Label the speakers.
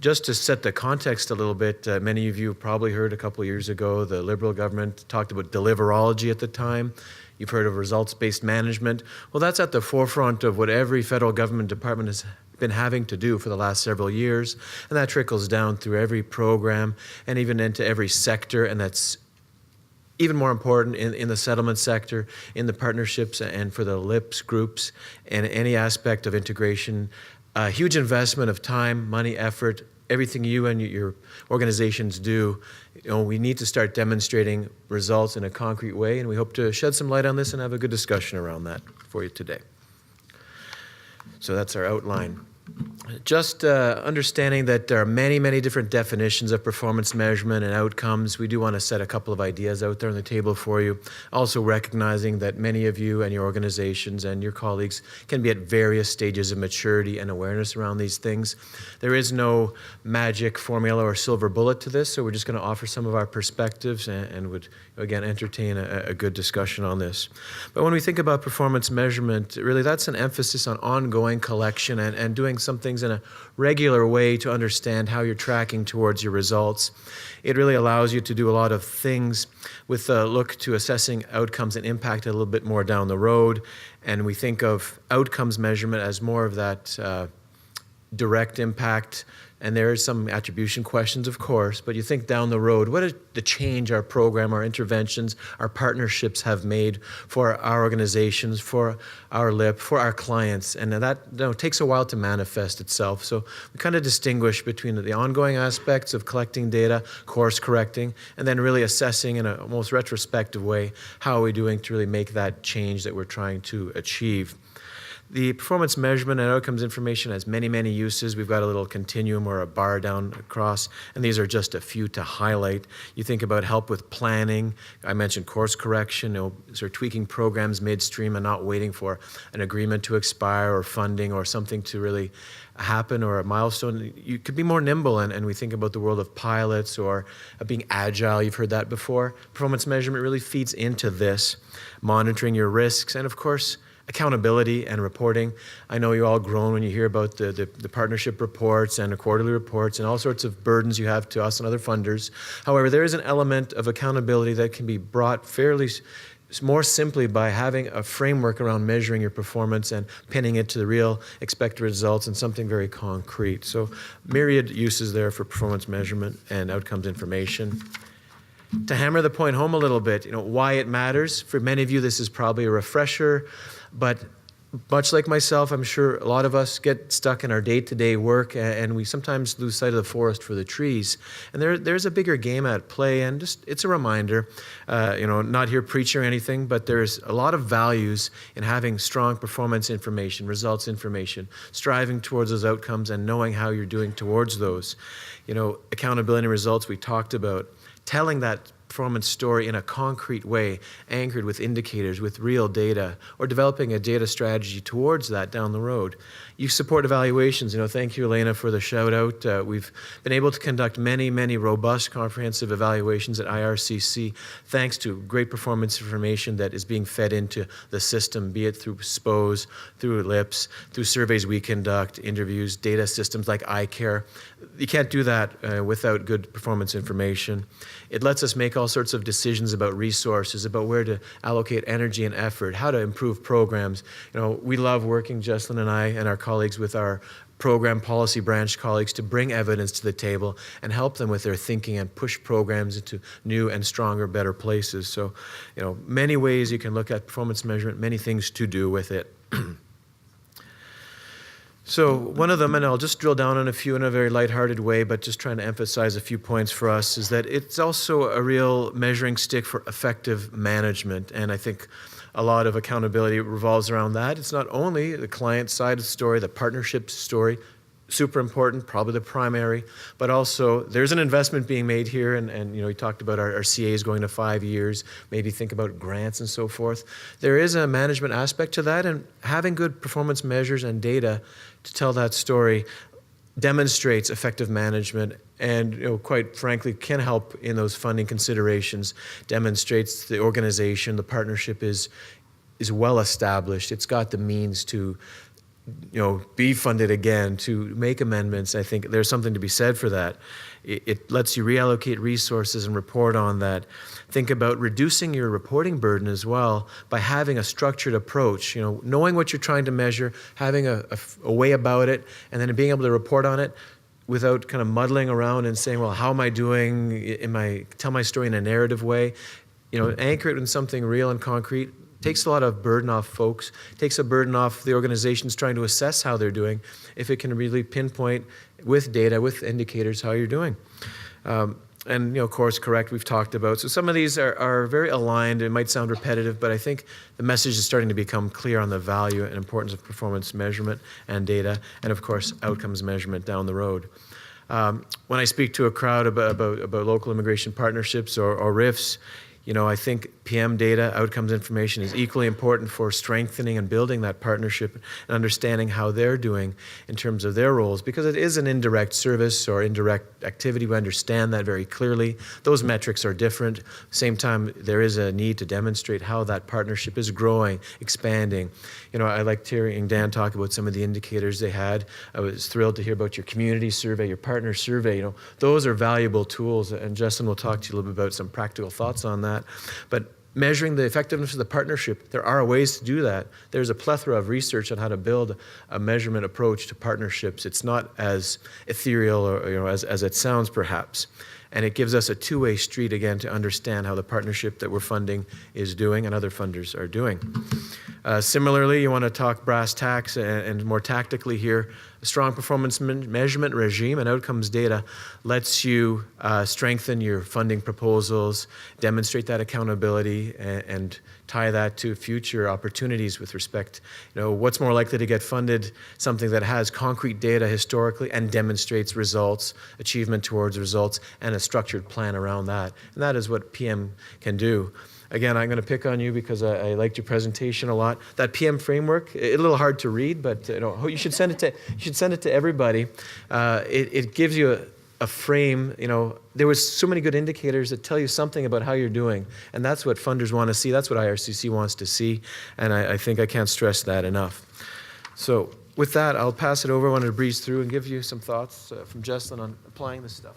Speaker 1: Just to set the context a little bit, many of you probably heard a couple of years ago, the Liberal government talked about deliverology at the time. You've heard of results-based management. Well, that's at the forefront of what every federal government department has been having to do for the last several years, and that trickles down through every program and even into every sector, and that's even more important in the settlement sector, in the partnerships and for the LIPS groups, and any aspect of integration. A huge investment of time, money, effort, everything you and your organizations do. We need to start demonstrating results in a concrete way, and we hope to shed some light on this and have a good discussion around that for you today. So that's our outline. Just understanding that there are many, many different definitions of performance measurement and outcomes. We do want to set a couple of ideas out there on the table for you. Also recognizing that many of you and your organizations and your colleagues can be at various stages of maturity and awareness around these things. There is no magic formula or silver bullet to this, so we're just going to offer some of our perspectives and would, again, entertain a good discussion on this. But when we think about performance measurement, really that's an emphasis on ongoing collection and doing some things in a regular way to understand how you're tracking towards your results. It really allows you to do a lot of things with a look to assessing outcomes and impact a little bit more down the road. And we think of outcomes measurement as more of that direct impact. And there is some attribution questions, of course, but you think down the road, what is the change our program, our interventions, our partnerships have made for our organizations, for our LIP, for our clients, and that takes a while to manifest itself. So we kind of distinguish between the ongoing aspects of collecting data, course correcting, and then really assessing in a almost retrospective way, how are we doing to really make that change that we're trying to achieve. The performance measurement and outcomes information has many, many uses. We've got a little continuum or a bar down across, and these are just a few to highlight. You think about help with planning. I mentioned course correction, sort of tweaking programs midstream and not waiting for an agreement to expire or funding or something to really happen or a milestone. You could be more nimble, and we think about the world of pilots or being agile. You've heard that before. Performance measurement really feeds into this, monitoring your risks, and of course, accountability and reporting. I know you all groan when you hear about the partnership reports and the quarterly reports and all sorts of burdens you have to us and other funders. However, there is an element of accountability that can be brought fairly more simply by having a framework around measuring your performance and pinning it to the real expected results and something very concrete. So myriad uses there for performance measurement and outcomes information. To hammer the point home a little bit, why it matters. For many of you, this is probably a refresher, but much like myself, I'm sure a lot of us get stuck in our day-to-day work, and we sometimes lose sight of the forest for the trees. And there's a bigger game at play, and it's a reminder, not here preaching or anything, but there's a lot of values in having strong performance information, results information, striving towards those outcomes and knowing how you're doing towards those. Accountability and results we talked about, telling that performance story in a concrete way, anchored with indicators, with real data, or developing a data strategy towards that down the road. You support evaluations. Thank you, Elena, for the shout out. We've been able to conduct many, many robust, comprehensive evaluations at IRCC, thanks to great performance information that is being fed into the system, be it through SPOs, through LIPS, through surveys we conduct, interviews, data systems like iCare. You can't do that without good performance information. It lets us make all sorts of decisions about resources, about where to allocate energy and effort, how to improve programs. We love working, Jesslyn and I and our colleagues, with our program policy branch colleagues to bring evidence to the table and help them with their thinking and push programs into new and stronger, better places. So, many ways you can look at performance measurement, many things to do with it. So one of them, and I'll just drill down on a few in a very lighthearted way, but just trying to emphasize a few points for us, is that it's also a real measuring stick for effective management. And I think a lot of accountability revolves around that. It's not only the client side of the story, the partnership story, super important, probably the primary, but also there's an investment being made here, and we talked about our CAs going to 5 years, maybe think about grants and so forth. There is a management aspect to that, and having good performance measures and data to tell that story demonstrates effective management and, quite frankly, can help in those funding considerations, demonstrates the organization, the partnership is well established. It's got the means to be funded again, to make amendments. I think there's something to be said for that. It lets you reallocate resources and report on that. Think about reducing your reporting burden as well by having a structured approach, knowing what you're trying to measure, having a way about it, and then being able to report on it without kind of muddling around and saying, well, how am I doing? Tell my story in a narrative way. Anchor it in something real and concrete. Takes a lot of burden off folks, takes a burden off the organizations trying to assess how they're doing, if it can really pinpoint with data, with indicators, how you're doing. And course correct, we've talked about. So some of these are very aligned. It might sound repetitive, but I think the message is starting to become clear on the value and importance of performance measurement and data, and of course, outcomes measurement down the road. When I speak to a crowd about local immigration partnerships or RIFs, I think PM data, outcomes information, is equally important for strengthening and building that partnership and understanding how they're doing in terms of their roles, because it is an indirect service or indirect activity. We understand that very clearly. Those metrics are different. Same time, there is a need to demonstrate how that partnership is growing, expanding. I liked hearing Dan talk about some of the indicators they had. I was thrilled to hear about your community survey, your partner survey. Those are valuable tools, and Justin will talk to you a little bit about some practical thoughts on that. But measuring the effectiveness of the partnership, there are ways to do that. There's a plethora of research on how to build a measurement approach to partnerships. It's not as ethereal or as it sounds, perhaps. And it gives us a two-way street, again, to understand how the partnership that we're funding is doing and other funders are doing. Similarly, you want to talk brass tacks and more tactically here. A strong performance measurement regime and outcomes data lets you strengthen your funding proposals, demonstrate that accountability, and tie that to future opportunities with respect, what's more likely to get funded, something that has concrete data historically and demonstrates results, achievement towards results, and a structured plan around that. And that is what PM can do. Again, I'm going to pick on you because I liked your presentation a lot. That PM framework, a little hard to read, but you should send it to everybody. It gives you a frame. There was so many good indicators that tell you something about how you're doing, and that's what funders want to see. That's what IRCC wants to see, and I think I can't stress that enough. So with that, I'll pass it over. I wanted to breeze through and give you some thoughts from Justin on applying this stuff.